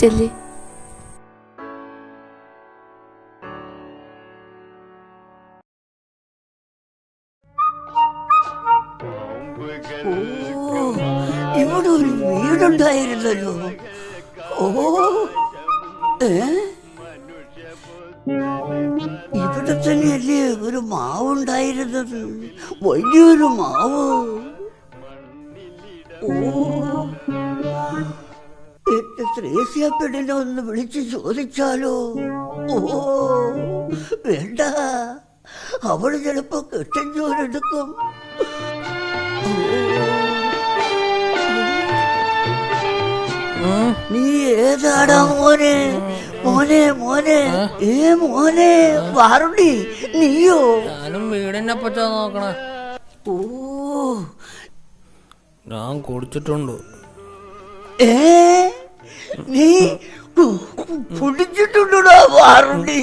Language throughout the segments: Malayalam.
ചെല്ലി. ഇവിടെ ഒരു വീടുണ്ടായിരുന്നല്ലോ. ഇവിടെ തന്നെയല്ലേ ഒരു മാവുണ്ടായിരുന്നത്, വലിയൊരു മാവ്. എന്റെ ത്രേസ്യാപ്പെടിനെ ഒന്ന് വിളിച്ച് ചോദിച്ചാലോ? വേണ്ട, അവള് ചിലപ്പോ കെട്ടഞ്ചോരെടുക്കും. നീ ഏതാടാ മോനെ? മോനെ മോനെ മോനെ വാറുണ്ടി, നീയോ? ഞാനും വീടിനെ പറ്റാ നോക്കണേ. ഞാൻ കുടിച്ചിട്ടുണ്ട്. നീ കുടിച്ചിട്ടുണ്ടോടാ വാറുണ്ടി?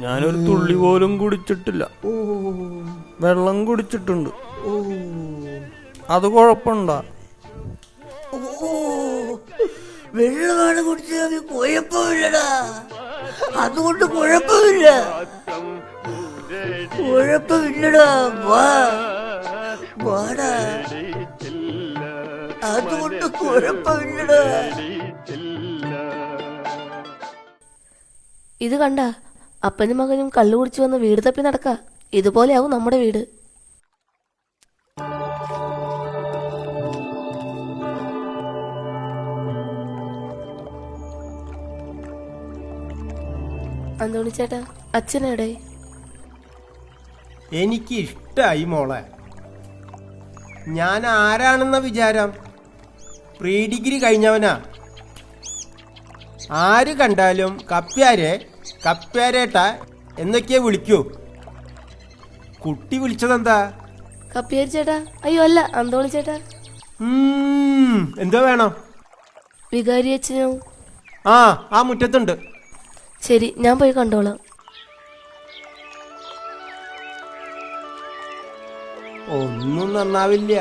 ഞാനൊരു തുള്ളി പോലും കുടിച്ചിട്ടില്ല. വെള്ളം കുടിച്ചിട്ടുണ്ട്. അത് കുഴപ്പമുണ്ടാ? വെള്ളമാണ് കുടിച്ചത്, കുഴപ്പമില്ലടാ. അതുകൊണ്ട് കുഴപ്പമില്ല, കുഴപ്പമില്ലടാ. വാടാ, അതുകൊണ്ട് കുഴപ്പമില്ലടാ. ഇത് കണ്ട, അപ്പനും മകനും കള്ളു കുടിച്ചു വന്ന് വീട് തപ്പി നടക്ക. ഇതുപോലെയാവും നമ്മുടെ വീട്. അന്തോണി ചേട്ടാ, അച്ഛനെവിടെ? എനിക്ക് ഇഷ്ടായി മോളെ. ഞാൻ ആരാണെന്ന വിചാരം? പ്രീ ഡിഗ്രി കഴിഞ്ഞവനാ. ആര് കണ്ടാലും കപ്പ്യാരെ കപ്പ്യാരേട്ട എന്നൊക്കെയാ വിളിക്കൂ. കുട്ടി വിളിച്ചതെന്താ? കപ്പിയാരി ചേട്ടാ. അയ്യോ അല്ല, അന്തോണി ചേട്ടാ. എന്തോ വേണം? വികാരി അച്ഛനോ? ആ മുറ്റത്തുണ്ട്. ശരി, ഞാൻ പോയി കണ്ടോളാം. ഒന്നും നന്നാവില്ല.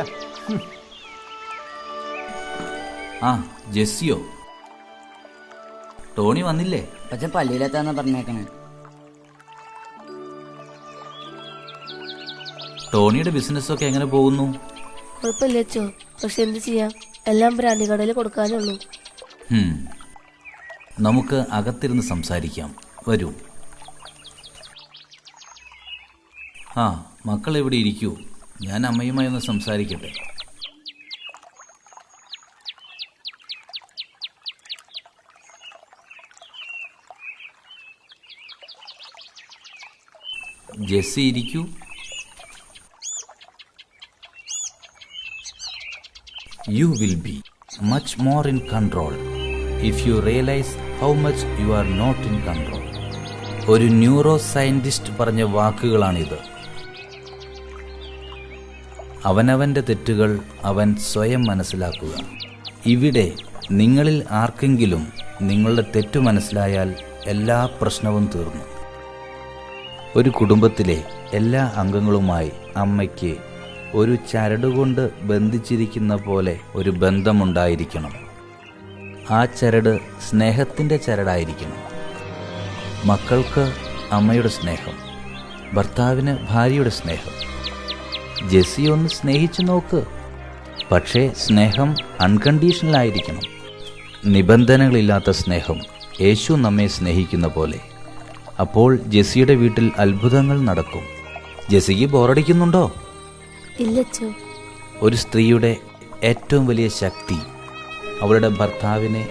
ജെസ്സിയോ? ടോണി വന്നില്ലേ? പക്ഷെ പള്ളിയിലെത്താന്നാ പറഞ്ഞേക്കണേ. ടോണിയുടെ ബിസിനസ്സൊക്കെ എങ്ങനെ പോകുന്നു? കുഴപ്പമില്ല അച്ചോ, പക്ഷെ എന്ത് ചെയ്യാം, എല്ലാം ബ്രാൻഡി കടയിൽ കൊടുക്കാനുള്ളൂ. നമുക്ക് അകത്തിരുന്ന് സംസാരിക്കാം, വരൂ. മക്കൾ ഇവിടെ ഇരിക്കൂ, ഞാൻ അമ്മയുമായി ഒന്ന് സംസാരിക്കട്ടെ. ജെസ്സി ഇരിക്കൂ. You will be much more in control if you realize how much you are not in control. ഒരു ന്യൂറോ സയന്റിസ്റ്റ് പറഞ്ഞ വാക്കുകളാണിത്. അവനവന്റെ തെറ്റുകൾ അവൻ സ്വയം മനസ്സിലാക്കുക. ഇവിടെ നിങ്ങളിൽ ആർക്കെങ്കിലും നിങ്ങളുടെ തെറ്റു മനസ്സിലായാൽ എല്ലാ പ്രശ്നവും തീർന്നു. ഒരു കുടുംബത്തിലെ എല്ലാ അംഗങ്ങളുമായി അമ്മയ്ക്ക് ഒരു ചരടുകൊണ്ട് ബന്ധിച്ചിരിക്കുന്ന പോലെ ഒരു ബന്ധമുണ്ടായിരിക്കണം. ആ ചരട് സ്നേഹത്തിൻ്റെ ചരടായിരിക്കണം. മക്കൾക്ക് അമ്മയുടെ സ്നേഹം, ഭർത്താവിന് ഭാര്യയുടെ സ്നേഹം. ജെസ്സി ഒന്ന് സ്നേഹിച്ചു നോക്ക്. പക്ഷേ സ്നേഹം അൺകണ്ടീഷണൽ ആയിരിക്കണം. നിബന്ധനകളില്ലാത്ത സ്നേഹം, യേശു നമ്മെ സ്നേഹിക്കുന്ന പോലെ. അപ്പോൾ ജെസ്സിയുടെ വീട്ടിൽ അത്ഭുതങ്ങൾ നടക്കും. ജെസ്സിക്ക് ബോറടിക്കുന്നുണ്ടോ? ഇല്ലച്ചോ. ഒരു സ്ത്രീയുടെ ഏറ്റവും വലിയ ശക്തി അവളുടെ ഭർത്താവിനെ,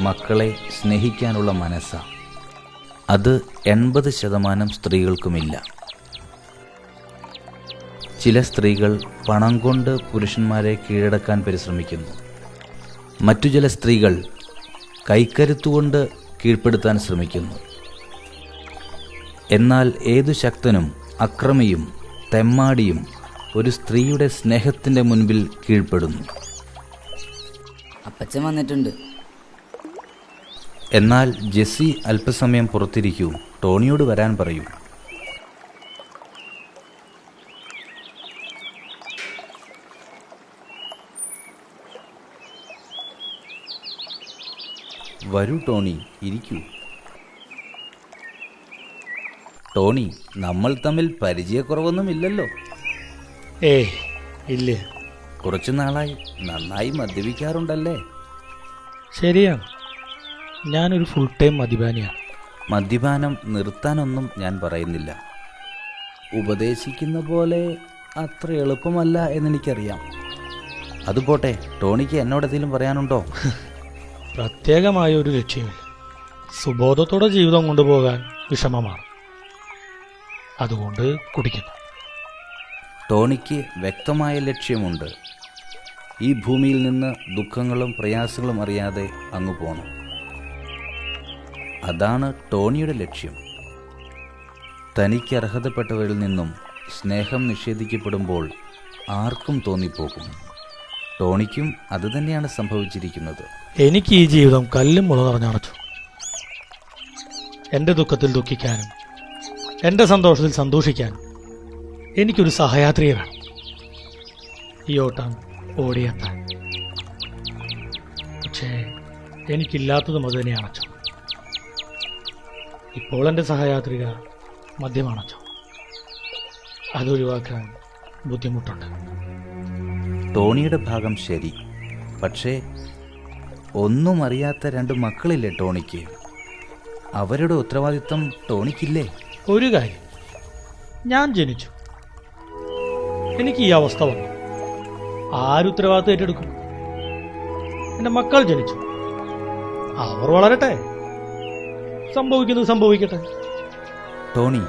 മക്കളെ സ്നേഹിക്കാനുള്ള മനസ്സാണ്. അത് 80% സ്ത്രീകൾക്കുമില്ല. ചില സ്ത്രീകൾ പണം കൊണ്ട് പുരുഷന്മാരെ കീഴടക്കാൻ പരിശ്രമിക്കുന്നു. മറ്റു ചില സ്ത്രീകൾ കൈക്കരുത്തുകൊണ്ട് കീഴ്പ്പെടുത്താൻ ശ്രമിക്കുന്നു. എന്നാൽ ഏതു ശക്തനും അക്രമിയും തെമ്മാടിയും ഒരു സ്ത്രീയുടെ സ്നേഹത്തിന്റെ മുൻപിൽ കീഴ്പ്പെടുന്നു. അപ്പച്ചൻ വന്നിട്ടുണ്ട്. എന്നാൽ ജെസ്സി അല്പസമയം പുറത്തിരിക്കൂ, ടോണിയോട് വരാൻ പറയൂ. വരൂ ടോണി, ഇരിക്കൂ. ടോണി, നമ്മൾ തമ്മിൽ പരിചയക്കുറവൊന്നുമില്ലല്ലോ. ഏയ് ഇല്ല. കുറച്ചു നാളായി നന്നായി മദ്യപിക്കാറുണ്ടല്ലേ? ശരിയാണ്, ഞാനൊരു ഫുൾ ടൈം മദ്യപാനിയാണ്. മദ്യപാനം നിർത്താനൊന്നും ഞാൻ പറയുന്നില്ല. ഉപദേശിക്കുന്ന പോലെ അത്ര എളുപ്പമല്ല എന്നെനിക്കറിയാം. അതുപോട്ടെ, ടോണിക്ക് എന്നോടെന്തെങ്കിലും പറയാനുണ്ടോ? പ്രത്യേകമായ ഒരു ലക്ഷ്യമില്ല. സുബോധത്തോടെ ജീവിതം കൊണ്ടുപോകാൻ വിഷമമാണ്, അതുകൊണ്ട് കുടിക്കുന്നു. ടോണിക്ക് വ്യക്തമായ ലക്ഷ്യമുണ്ട്. ഈ ഭൂമിയിൽ നിന്ന് ദുഃഖങ്ങളും പ്രയാസങ്ങളും അറിയാതെ അങ്ങ് പോകണം. അതാണ് ടോണിയുടെ ലക്ഷ്യം. തനിക്ക് അർഹതപ്പെട്ടവരിൽ നിന്നും സ്നേഹം നിഷേധിക്കപ്പെടുമ്പോൾ ആർക്കും തോന്നിപ്പോകും. ടോണിക്കും അതുതന്നെയാണ് സംഭവിച്ചിരിക്കുന്നത്. എനിക്ക് ഈ ജീവിതം കല്ലും മുള നിറഞ്ഞടച്ചു. എന്റെ ദുഃഖത്തിൽ ദുഃഖിക്കാനും എന്റെ സന്തോഷത്തിൽ സന്തോഷിക്കാനും എനിക്കൊരു സഹയാത്രിയെ വേണം. ഈ ഓട്ടം ഓടിയെത്താൻ. പക്ഷേ എനിക്കില്ലാത്തതും അത് തന്നെ അണച്ചോ. ഇപ്പോൾ എൻ്റെ സഹയാത്രിക മദ്യമണച്ചോ. അതൊഴിവാക്കാൻ ബുദ്ധിമുട്ടുണ്ട്. ടോണിയുടെ ഭാഗം ശരി. പക്ഷേ ഒന്നും അറിയാത്ത 2 മക്കളില്ലേ ടോണിക്ക്? അവരുടെ ഉത്തരവാദിത്തം ടോണിക്കില്ലേ? ഒരു കാര്യം, ഞാൻ ജനിച്ചു, എനിക്ക് ഈ അവസ്ഥ വന്നു. ആരുത്തരവാദിത്തം ഏറ്റെടുക്കും? എൻ്റെ മക്കൾ ജനിച്ചു, അവർ വളരട്ടെ, സംഭവിക്കുന്നത് സംഭവിക്കട്ടെ. ടോണി,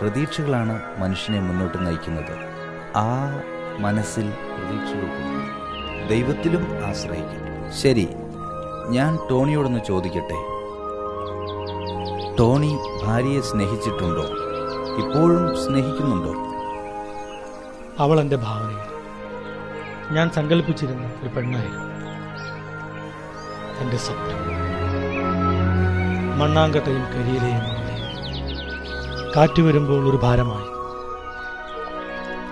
പ്രതീക്ഷകളാണ് മനുഷ്യനെ മുന്നോട്ട് നയിക്കുന്നത്. ആ മനസ്സിൽ പ്രതീക്ഷകൾ കൊണ്ട് ദൈവത്തിലും ആശ്രയിക്കും. ശരി, ഞാൻ ടോണിയോടൊന്ന് ചോദിക്കട്ടെ. ടോണി ഭാര്യയെ സ്നേഹിച്ചിട്ടുണ്ടോ? ഇപ്പോഴും സ്നേഹിക്കുന്നുണ്ടോ? അവൾ എൻ്റെ ഭാവനയിൽ ഞാൻ സങ്കല്പിച്ചിരുന്ന ഒരു പെണ്ണായിരുന്നു. എൻ്റെ സ്വപ്നം. മണ്ണാങ്കട്ടയും കരിയിലെയും കാറ്റ് വരുമ്പോൾ ഒരു ഭാരമായി,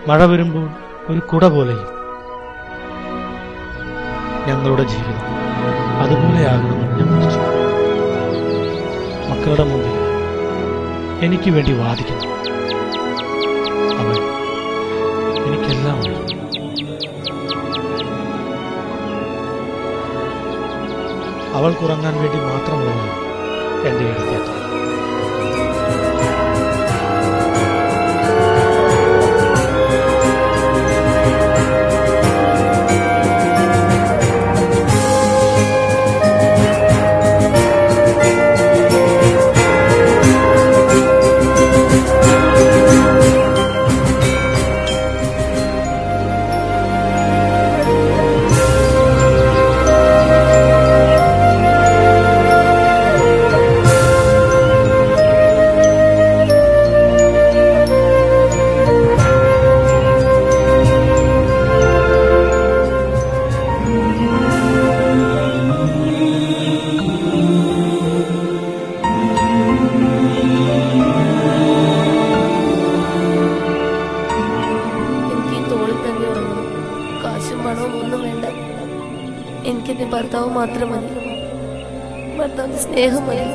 മഴ വരുമ്പോൾ ഒരു കുട പോലെയും. ഞങ്ങളുടെ ജീവിതം അതുപോലെയാകണമെന്ന് ഞാൻ വിളിച്ചു. മക്കളുടെ മുമ്പിൽ എനിക്ക് വേണ്ടി വാദിക്കുന്നു. അവൾ എനിക്കെല്ലാം അറിയും. അവൾക്കുറങ്ങാൻ വേണ്ടി മാത്രമുള്ളതാണ് എൻ്റെ എഴുത്തേറ്റം. എനിക്കെന്റെ ഭർത്താവ് മാത്രം മതി. ഭർത്താവിന്റെ സ്നേഹം മതി.